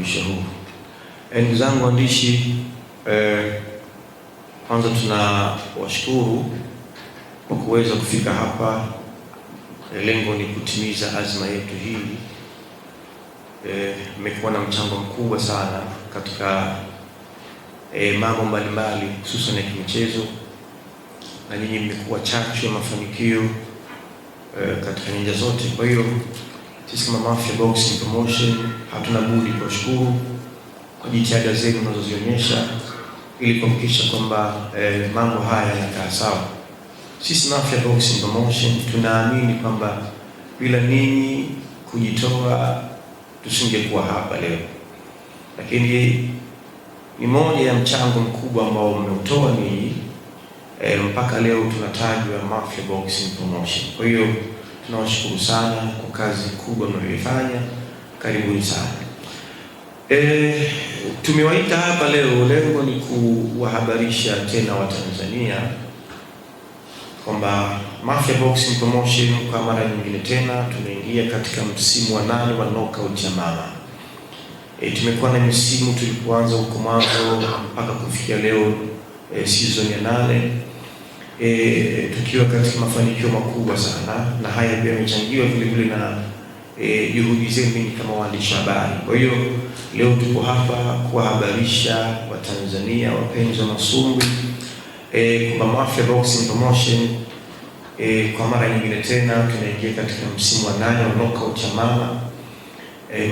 ukaribisho huu. Ndugu zangu waandishi, kwanza tunawashukuru kwa kuweza kufika hapa. Lengo ni kutimiza azma yetu hii. Mmekuwa na mchango mkubwa sana katika mambo mbalimbali, hususan ya kimichezo, na nyinyi mmekuwa chachu ya mafanikio katika nyanja zote. Kwa hiyo sisi kama Mafia Boxing Promotion hatuna budi kuwashukuru kwa jitihada zenu mnazozionyesha ili kuhakikisha kwamba mambo haya yanakaa sawa. Sisi Mafia Boxing Promotion tunaamini kwamba bila ninyi kujitoa tusingekuwa hapa leo, lakini ni moja ya mchango mkubwa ambao mmeutoa ninyi mpaka leo tunatajwa Mafia Boxing Promotion. Kwa hiyo tunawashukuru sana kwa kazi kubwa mnayoifanya. Karibuni sana. Tumewaita hapa leo, lengo ni kuwahabarisha tena Watanzania kwamba Mafia Boxing Promotion kwa mara nyingine tena tunaingia katika msimu wa 8 wa knockout ya mama. Tumekuwa na msimu tulipoanza huko mwanzo mpaka kufikia leo season ya 8, tukiwa katika mafanikio makubwa sana, na haya pia yamechangiwa vile vile na juhudi zenu kama waandishi habari. Kwa hiyo leo tuko hapa kuwahabarisha Watanzania wapenzi wa masumbwi kwamba Mafia Boxing Promotion kwa mara nyingine tena tunaingia katika msimu wa 8 wa knockout ya mama,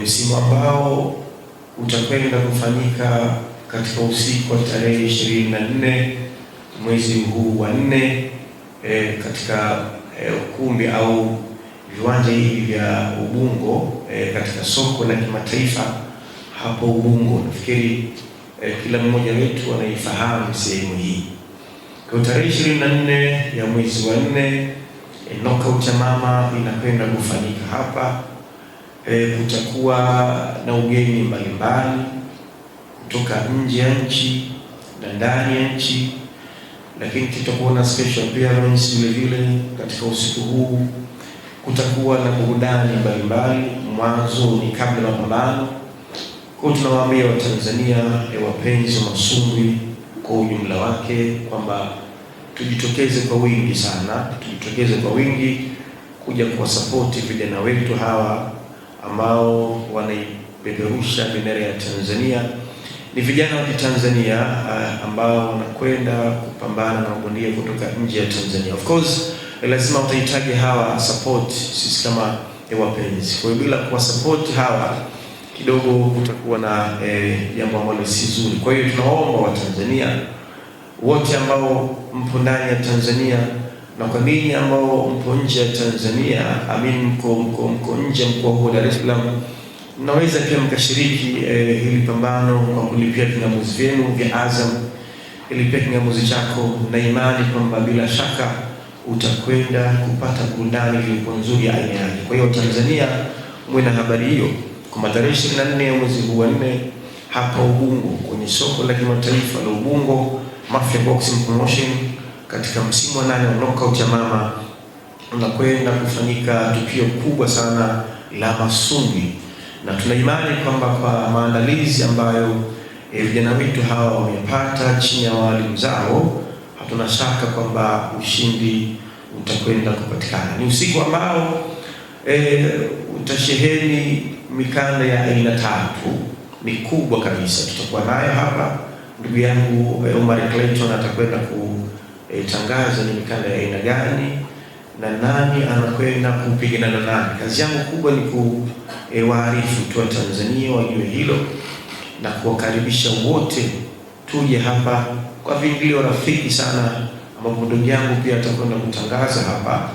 msimu ambao utakwenda kufanyika katika usiku wa tarehe 24 mwezi huu wa 4 katika ukumbi au viwanja hivi vya Ubungo katika soko la kimataifa hapo Ubungo. Nafikiri kila mmoja wetu anaifahamu sehemu hii. Kwa tarehe 24 ya mwezi wa 4 knockout ya mama inakwenda kufanyika hapa. Kutakuwa na ugeni mbalimbali kutoka nje ya nchi na ndani ya nchi, lakini tutakuwa na special appearance vile vile katika usiku huu. Kutakuwa na burudani mbalimbali, mwanzo ni kabla ya mapambano. Kwa tunawaambia Watanzania wapenzi wa masumbwi kwa ujumla wake kwamba tujitokeze kwa wingi sana, tujitokeze kwa wingi kuja kuwasapoti vijana wetu hawa ambao wanaipeperusha bendera ya Tanzania. Ni vijana wa Tanzania ambao wanakwenda kupambana na mabondia kutoka nje ya Tanzania. Of course lazima utahitaji hawa support sisi kama wapenzi. Kwa hiyo bila kuwa support hawa kidogo kutakuwa na jambo ambalo si zuri. Kwa hiyo tunaomba Watanzania wote ambao mpo ndani ya Tanzania na kwa ninyi ambao mpo nje ya Tanzania, mko nje mkoa huu Dar es Salaam, mnaweza pia mkashiriki hili pambano kwa kulipia kingamuzi vyenu vya Azam. Ilipia kingamuzi chako na imani kwamba bila shaka utakwenda kupata burudani iliyo nzuri ya aina yake. Kwa hiyo Tanzania mwe na habari hiyo kwa tarehe 24 ya mwezi huu wa 4 hapa Ubungo kwenye soko la kimataifa la Ubungo, Mafia Boxing Promotion katika msimu wa 8 wa knockout ya mama unakwenda kufanyika tukio kubwa sana la masumbwi, na tuna imani kwamba kwa maandalizi ambayo vijana wetu hawa wamepata chini ya walimu zao, hatuna shaka kwamba ushindi utakwenda kupatikana. Ni usiku ambao utasheheni mikanda ya aina 3 mikubwa kabisa. Tutakuwa nayo hapa ndugu yangu Omar Clayton atakwenda kutangaza ni mikanda ya aina gani na nani anakwenda kupigana na nani. Kazi yangu kubwa ni kuwaarifu tu Tanzania wajue hilo na kuwakaribisha wote tuje hapa kwa vingilio rafiki sana, ambapo ndugu yangu pia atakwenda kutangaza hapa.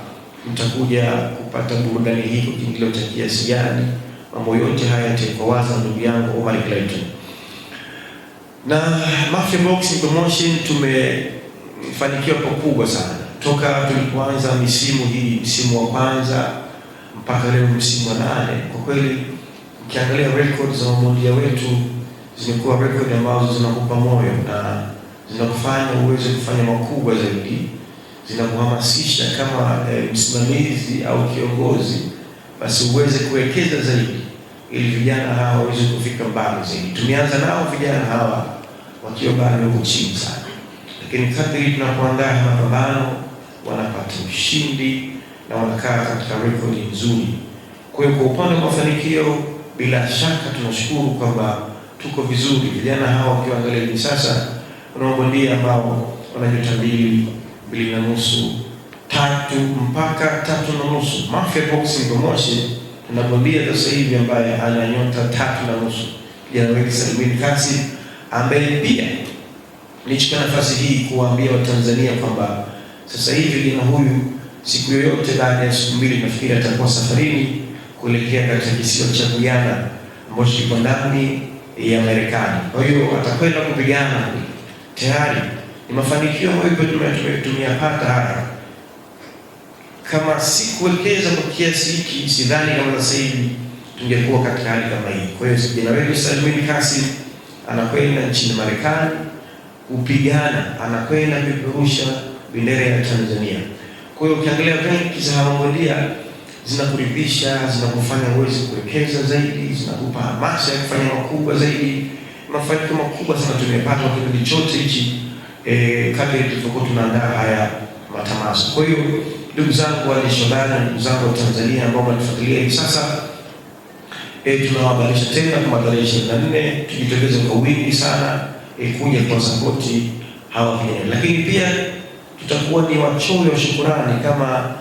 Mtakuja kupata burudani hii kwa kiingilio cha kiasi gani. Mambo yote haya yatakuwaza ndugu yangu Omar Clayton. Na Mafia Boxing Promotion tumefanikiwa pakubwa sana toka tulipoanza misimu hii, msimu wa kwanza mpaka leo msimu wa 8. Kwa kweli ukiangalia records za mabondia wetu zimekuwa record ambazo zinakupa moyo na zinakufanya uweze kufanya makubwa zaidi, zinakuhamasisha kama msimamizi au kiongozi, basi uweze kuwekeza zaidi ili vijana hawa waweze kufika mbali zaidi. Tumeanza nao vijana hawa wakiwa bado wako chini sana, lakini kadri tunapoandaa mapambano wanapata ushindi na wanakaa katika rekodi nzuri. Kwa hiyo kwa upande wa mafanikio, bila shaka tunashukuru kwamba tuko vizuri. Vijana hawa ukiangalia hivi sasa kuna mabondia ambao wana nyota 2, 2.5, 3 mpaka 3.5. Mafia Boxing Promotion tuna bondia sasa hivi ambaye ana nyota 3.5. Kijana wetu Salmin Kasim ambaye pia nichukua nafasi hii kuwaambia Watanzania kwamba sasa hivi kijana huyu siku yoyote baada ya siku 2 nafikiri atakuwa safarini kuelekea katika kisiwa cha Guyana ambacho kiko ndani ya Marekani. Kwa hiyo atakwenda kupigana. Tayari ni mafanikio ambayo tumeyapata haya. Kama sikuwekeza kwa kiasi hiki, sidhani kama sasa hivi tungekuwa katika hali kama hii. Kwa hiyo kijana wetu Salmin Kasim anakwenda nchini Marekani kupigana, anakwenda kupeperusha bendera ya Tanzania. Kwa hiyo ukiangalia benki za bondia zinakuridhisha, zinakufanya uweze kuwekeza zaidi, zinakupa hamasa ya kufanya makubwa zaidi. Mafanikio makubwa sana tumepata kwa kipindi chote hichi kadri tulivyokuwa tunaandaa haya matamasha. Kwa hiyo ndugu zangu waandishi wa habari, ndugu zangu wa Tanzania ambao mnatufuatilia hivi sasa, tunawahabarisha tena kwa tarehe 24 tujitokeze kwa wingi sana kuja kwa support hawa vijana. Lakini pia tutakuwa ni wachoyo wa shukrani kama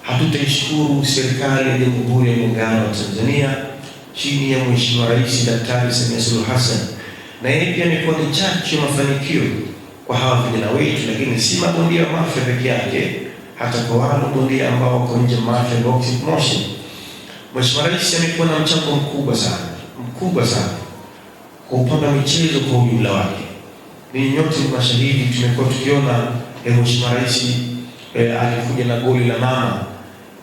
hatutaishukuru serikali ya Jamhuri ya Muungano wa Tanzania chini ya Mheshimiwa Rais Daktari Samia Suluhu Hassan. Na yeye pia amekuwa ni chachu ya mafanikio kwa hawa vijana wetu, lakini si mabondia wa Mafia peke yake, hata kwa wale bondia ambao wako nje Mafia Boxing Promotion. Mheshimiwa Rais amekuwa na mchango mkubwa sana kwa upande wa michezo kwa ujumla wake. Ni nyote mashahidi, tumekuwa tukiona Mheshimiwa Rais alikuja na goli la mama.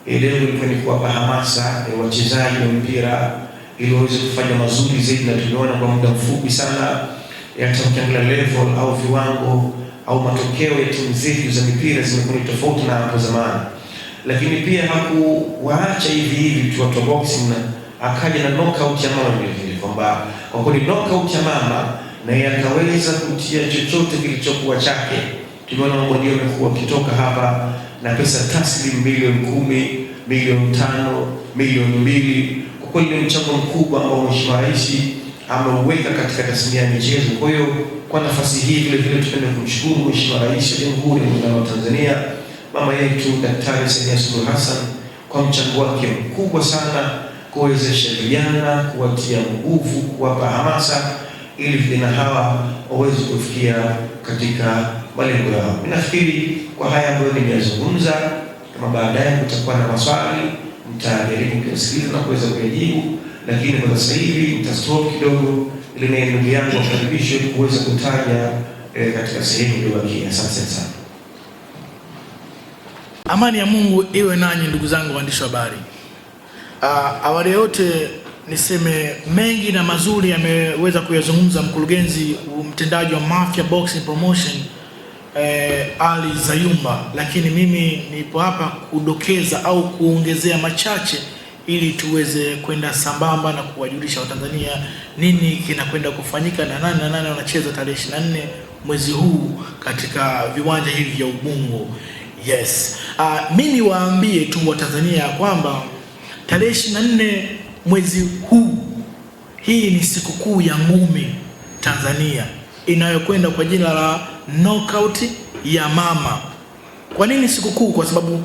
Leo ilikuwa ni kuwapa hamasa wachezaji wa mpira ili waweze kufanya mazuri zaidi, na tumeona kwa muda mfupi sana hata ukiangalia level au viwango au matokeo ya timu zetu za mpira zimekuwa ni tofauti na hapo zamani. Lakini pia hakuwaacha hivi tu watu wa boxing, na akaja na knockout ya mama vile, kwamba kwa kweli knockout ya mama na yeye akaweza kutia chochote kilichokuwa chake. Tumeona mabondia wamekuwa wakitoka hapa na pesa taslim milioni 10, milioni 5, milioni 2. Kwa kweli ni mchango mkubwa ambao Mheshimiwa Rais ameuweka katika tasnia ya michezo. Kwa hiyo kwa nafasi hii vile tupende kumshukuru Mheshimiwa Rais wa Jamhuri ya Muungano wa Tanzania, mama yetu Daktari Samia Suluhu Hassan kwa mchango wake mkubwa sana kuwezesha vijana, kuwatia nguvu, kuwapa hamasa ili vijana hawa waweze kufikia katika malengo yao. Nafikiri kwa haya ambayo nimeyazungumza, kama baadaye kutakuwa na maswali mtajaribu kusikiliza na kuweza kuyajibu, lakini kwa sasa hivi nitastop kidogo ili na ndugu yangu wakaribishwe kuweza kutaja katika sehemu iliyobakia. Asante sana. Amani ya Mungu iwe nanyi ndugu zangu waandishi wa habari. Awali yote niseme mengi na mazuri ameweza kuyazungumza mkurugenzi mtendaji wa Mafia Boxing Promotion Ali Zayumba, lakini mimi nipo hapa kudokeza au kuongezea machache ili tuweze kwenda sambamba na kuwajulisha Watanzania nini kinakwenda kufanyika na nani wanacheza tarehe 24 mwezi huu katika viwanja hivi vya Ubungo. Yes. Mimi waambie tu Watanzania kwamba tarehe 24 mwezi huu, hii ni sikukuu ya ngumi Tanzania inayokwenda kwa jina la knockout ya mama. Kwa nini sikukuu? Kwa sababu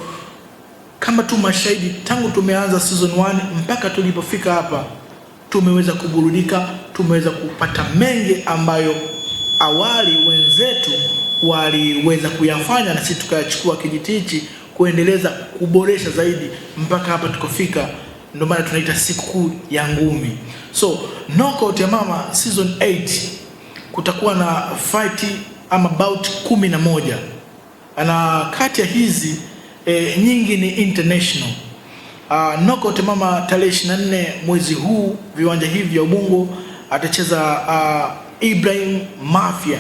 kama tu mashahidi, tangu tumeanza season 1 mpaka tulipofika hapa tumeweza kuburudika, tumeweza kupata mengi ambayo awali wenzetu waliweza kuyafanya na sisi tukayachukua kijiti hichi kuendeleza kuboresha zaidi mpaka hapa tukofika. Ndio maana tunaita sikukuu ya ngumi. So knockout ya mama season 8 kutakuwa na fight ama bout 11, na kati ya hizi nyingi ni international. Knockout ya mama tarehe 24 mwezi huu viwanja hivi vya Ubungo atacheza Ibrahim Mafia,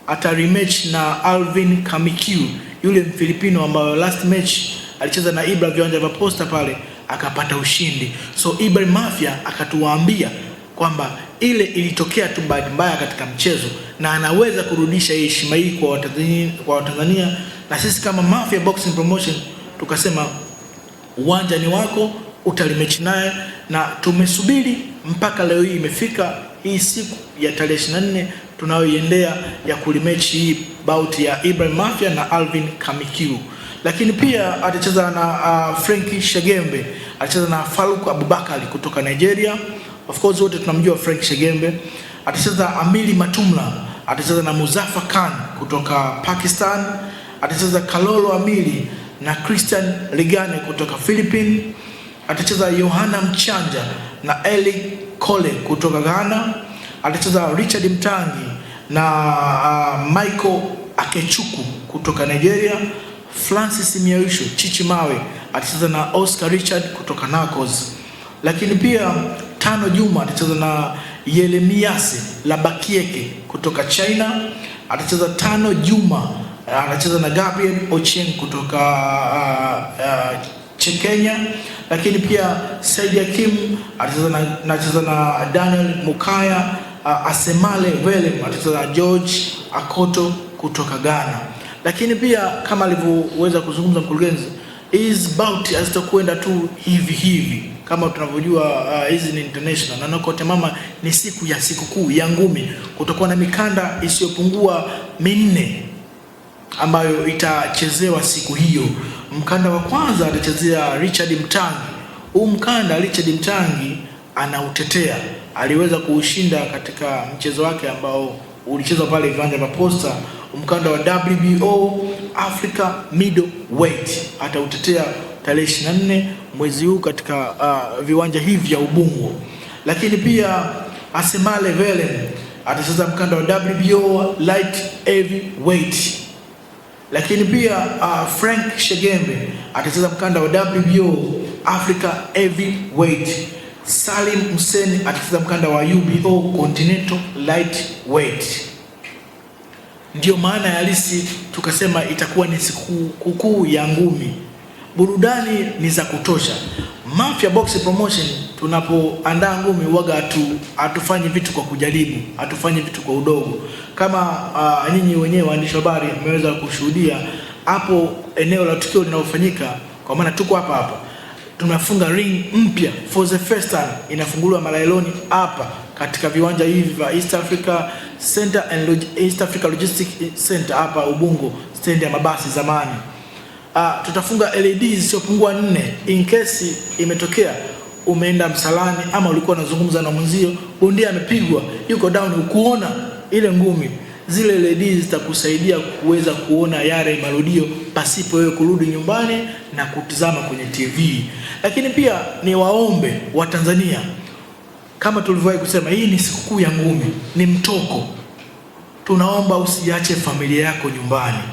ata rematch na Alvin Kamikiu, yule Mfilipino ambaye last match alicheza na Ibra viwanja vya Posta pale, akapata ushindi. So Ibrahim Mafia akatuambia kwamba ile ilitokea tu bahati mbaya katika mchezo na anaweza kurudisha heshima hii kwa Watanzania, na sisi kama Mafia Boxing Promotion tukasema uwanja ni wako, utalimechi naye, na tumesubiri mpaka leo hii imefika hii siku ya tarehe 24 tunayoiendea ya kulimechi hii bout ya Ibrahim Mafia na Alvin Kamikiu. Lakini pia atacheza na Frank Shegembe, atacheza na Faruk Abubakar kutoka Nigeria. Of course wote tunamjua Frank Shegembe. Atacheza Amili Matumla, atacheza na Muzaffar Khan kutoka Pakistan. Atacheza Kalolo Amili na Christian Ligane kutoka Philippines. Atacheza Yohana Mchanja na Eli Kole kutoka Ghana. Atacheza Richard Mtangi na Michael Akechuku kutoka Nigeria. Francis Miaisho Chichimawe atacheza na Oscar Richard kutoka Narcos. Lakini pia Tano Juma atacheza na Yelemiase Labakieke kutoka China. Atacheza Tano Juma anacheza na Gabriel Ochieng kutoka Kenya. Lakini pia Said Hakim atacheza na Daniel Mukaya. Asemale Velem atacheza na George Akoto kutoka Ghana. Lakini pia kama alivyoweza kuzungumza mkurugenzi, is bout hazitakwenda tu hivi kama tunavyojua, hizi ni international na knockout mama ni siku ya sikukuu ya ngumi. Kutakuwa na mikanda isiyopungua 4 ambayo itachezewa siku hiyo. Mkanda wa kwanza atachezea Richard Mtangi. Huu mkanda Richard Mtangi anautetea, aliweza kuushinda katika mchezo wake ambao ulichezwa pale viwanja vya Posta, mkanda wa WBO Africa Middleweight. Atautetea tarehe 24 mwezi huu katika viwanja hivi vya Ubungo. Lakini pia Asemale Velem atacheza mkanda wa WBO Light Heavyweight. Lakini pia Frank Shegembe atacheza mkanda wa WBO Africa Heavyweight. Salim Hussein atacheza mkanda wa UBO Continental Lightweight. Ndio maana ya halisi tukasema itakuwa ni sikukuu ya ngumi. Burudani ni za kutosha. Mafia Boxing Promotion tunapoandaa ngumi huaga hatufanyi vitu kwa kujaribu, hatufanyi vitu kwa udogo. Kama nyinyi wenyewe waandishi wa habari mmeweza kushuhudia hapo eneo la tukio linalofanyika, kwa maana tuko hapa. Tunafunga ring mpya for the first time, inafunguliwa Malailoni hapa katika viwanja hivi vya East Africa Center and East Africa Logistics Center hapa Ubungo, stendi ya mabasi zamani. Tutafunga LEDs siyopungua 4 in case imetokea umeenda msalani ama ulikuwa unazungumza na mwenzio, bondia amepigwa, yuko down, ukuona ile ngumi, zile LEDs zitakusaidia kuweza kuona yale marudio pasipo wewe kurudi nyumbani na kutizama kwenye TV. Lakini pia ni waombe wa Tanzania, kama tulivyowahi kusema, hii ni sikukuu ya ngumi, ni mtoko. Tunaomba usiache familia yako nyumbani,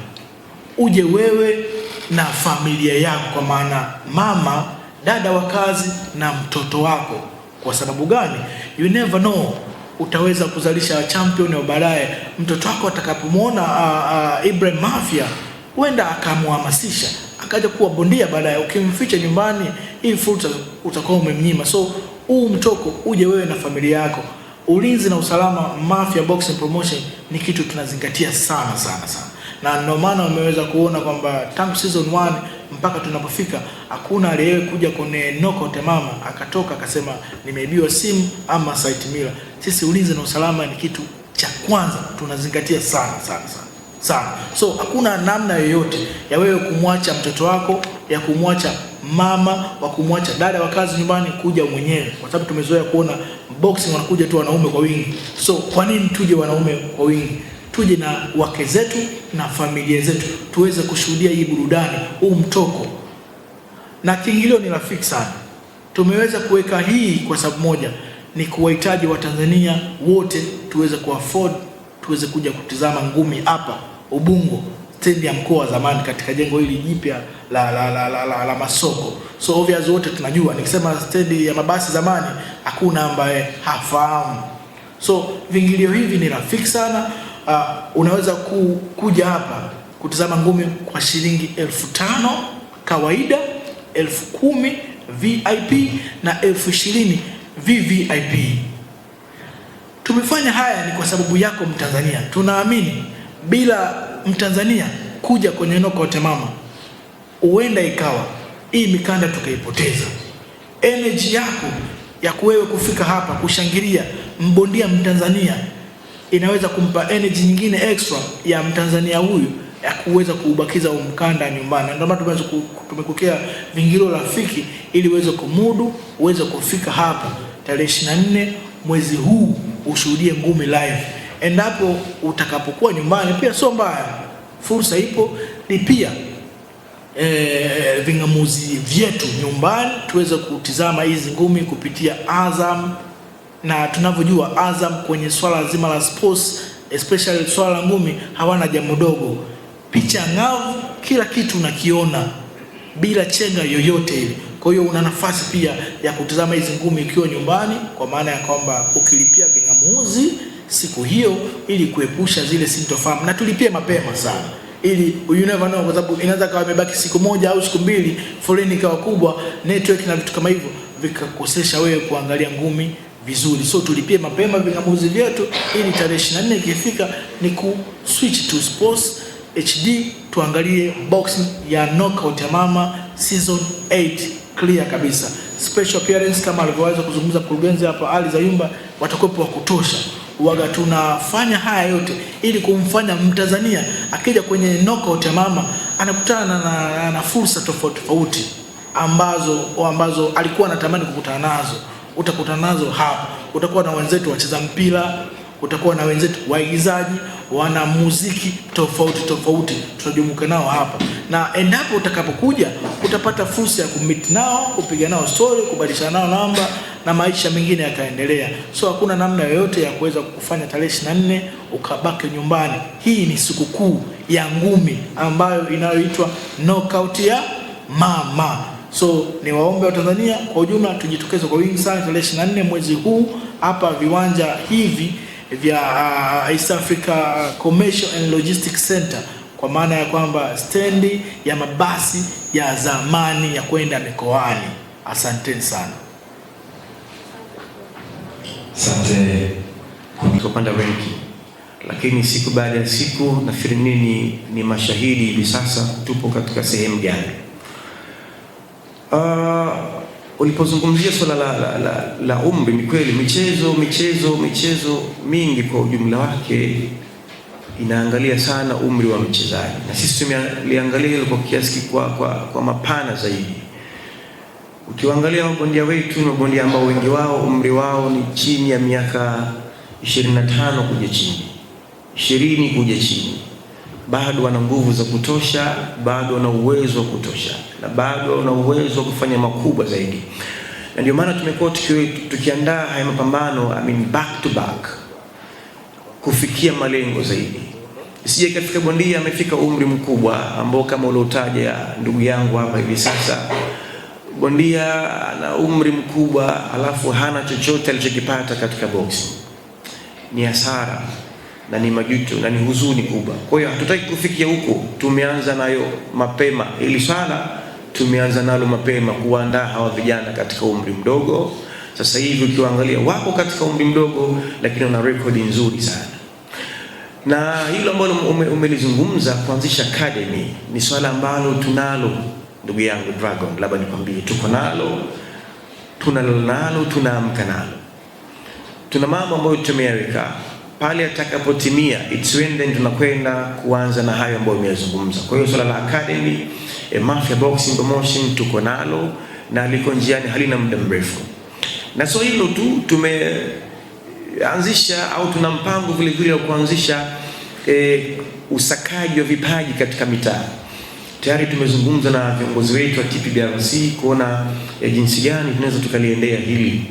uje wewe na familia yako, kwa maana mama, dada wa kazi na mtoto wako. Kwa sababu gani? You never know, utaweza kuzalisha champion wa baadaye. Mtoto wako atakapomwona Ibrahim Mafia, huenda akamhamasisha akaja kuwa bondia baadaye. Ukimficha nyumbani, hii fursa utakuwa umemnyima. So huu mtoko uje wewe na familia yako. Ulinzi na usalama, Mafia Boxing Promotion ni kitu tunazingatia sana. Na ndio maana umeweza kuona kwamba tangu season 1 mpaka tunapofika hakuna aliyewe kuja kwenye knockout mama akatoka akasema nimeibiwa simu ama site mila. Sisi ulinzi na usalama ni kitu cha kwanza tunazingatia sana. So hakuna namna yoyote ya wewe kumwacha mtoto wako, ya kumwacha mama, wa kumwacha dada wa kazi nyumbani kuja mwenyewe, kwa sababu tumezoea kuona boxing wanakuja tu wanaume kwa wingi. So kwa nini tuje wanaume kwa wingi? Tuje na wake zetu na familia zetu tuweze kushuhudia hii burudani, huu mtoko. Na kiingilio ni rafiki sana. Tumeweza kuweka hii kwa sababu moja, ni kuwahitaji wa Tanzania wote tuweze kuafford, tuweze kuja kutizama ngumi hapa Ubungo, stendi ya mkoa wa zamani, katika jengo hili jipya la masoko. So obvious wote tunajua, nikisema stendi ya mabasi zamani hakuna ambaye hafahamu. So vingilio hivi ni rafiki sana. Unaweza kuja hapa kutizama ngumi kwa shilingi 5,000 kawaida, 10,000 VIP na 20,000 VVIP. Tumefanya haya ni kwa sababu yako Mtanzania. Tunaamini bila Mtanzania kuja kwenye knockout ya mama, huenda ikawa hii mikanda tukaipoteza. Energy yako ya kuwewe kufika hapa kushangilia mbondia Mtanzania inaweza kumpa energy nyingine extra ya Mtanzania huyu ya kuweza kuubakiza mkanda nyumbani. Ndio maana tumekukea vingilo rafiki ili uweze kumudu, uweze kufika hapa tarehe 24 mwezi huu ushuhudie ngumi live. Endapo utakapokuwa nyumbani pia sio mbaya, fursa ipo, ni pia vingamuzi vyetu nyumbani tuweze kutizama hizi ngumi kupitia Azam. Na tunavyojua Azam kwenye swala zima la sports, especially swala la ngumi, hawana jambo dogo. Picha ngavu, kila kitu unakiona bila chenga yoyote ile. Kwa hiyo una nafasi pia ya kutizama hizi ngumi ukiwa nyumbani, kwa maana ya kwamba ukilipia vingamuzi siku hiyo ili kuepusha zile sintofahamu. Na tulipie mapema sana ili you never know, kwa sababu inaweza kawa imebaki siku moja au siku mbili, foleni ikawa kubwa, network na vitu kama hivyo vikakosesha wewe kuangalia ngumi vizuri. So tulipie mapema vingamuzi vyetu ili tarehe 24 ikifika ni ku switch to Sports HD tuangalie boxing ya knockout ya mama season 8 clear kabisa. Special appearance kama alivyoweza kuzungumza mkurugenzi hapa Ali Zayumba, watakopo wa kutosha. Uwaga tunafanya haya yote ili kumfanya Mtanzania akija kwenye knockout ya mama anakutana na fursa tofauti ambazo alikuwa anatamani kukutana nazo. Utakutana nazo hapa. Utakuwa na wenzetu wacheza mpira, utakuwa na wenzetu waigizaji, wana muziki tofauti tunajumuika nao hapa. Na endapo utakapokuja utapata fursa ya kummeet nao, kupiga nao story, kubadilishana nao namba na maisha mengine yakaendelea. So hakuna namna yoyote ya kuweza kufanya tarehe 24 ukabaki nyumbani. Hii ni sikukuu ya ngumi ambayo inayoitwa knockout ya mama. So ni waombe wa Tanzania kwa ujumla tujitokeze kwa wingi sana tarehe 24 mwezi huu hapa viwanja hivi vya East Africa Commercial and Logistics Center, kwa maana ya kwamba stendi ya mabasi ya zamani ya kwenda mikoani. Asanteni sana. Asante kwa upande wengi, lakini siku baada ya siku nafikiri nini ni mashahidi hivi sasa tupo katika sehemu gani. Ulipozungumzia swala la umri, ni kweli michezo mingi kwa ujumla wake inaangalia sana umri wa mchezaji, na sisi tumeliangalia hilo kwa kiasi kwa mapana zaidi. Ukiangalia mabondia wetu, mabondia ambao wengi wao umri wao ni chini ya miaka 25 kuja chini, 20 kuja chini, bado wana nguvu za kutosha, bado wana uwezo wa kutosha, na bado wana uwezo wa kufanya makubwa zaidi. Na ndio maana tumekuwa tukiandaa haya mapambano, back to back, kufikia malengo zaidi. Isije katika bondia amefika umri mkubwa ambao kama uliotaja ndugu yangu hapa hivi sasa, bondia ana umri mkubwa alafu hana chochote alichokipata katika boxing. Ni hasara na ni majuto na ni huzuni kubwa. Kwa hiyo hatutaki kufikia huko. Tumeanza nayo mapema, ili swala tumeanza nalo mapema, kuandaa hawa vijana katika umri mdogo. Sasa hivi ukiangalia wako katika umri mdogo lakini wana rekodi nzuri sana. Na hilo ambalo umelizungumza, kuanzisha academy, ni swala ambalo tunalo ndugu yangu Dragon. Labda nikwambie tuko nalo, tunaamka nalo. Tuna mambo ambayo tumeyaweka pale, atakapotimia it's when then tunakwenda kuanza na hayo ambayo umeyazungumza. Kwa hiyo swala la academy, Mafia Boxing Promotion tuko nalo na liko njiani, halina muda mrefu. Na so hilo tu, tumeanzisha au tuna mpango vile vile wa kuanzisha usakaji wa vipaji katika mitaa. Tayari tumezungumza na viongozi wetu wa TPBRC kuona jinsi gani tunaweza tukaliendea hili.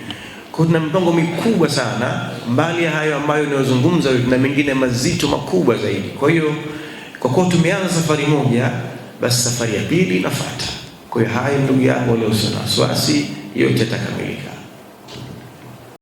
Kwa tuna mipango mikubwa sana, mbali ya hayo ambayo ninayozungumza, na mengine mazito makubwa zaidi. Kwa hiyo kwa kuwa tumeanza safari moja, basi safari ya pili inafuata. Kwa hiyo hayo ndugu yangu, leo sina wasiwasi, yote yatakamilika.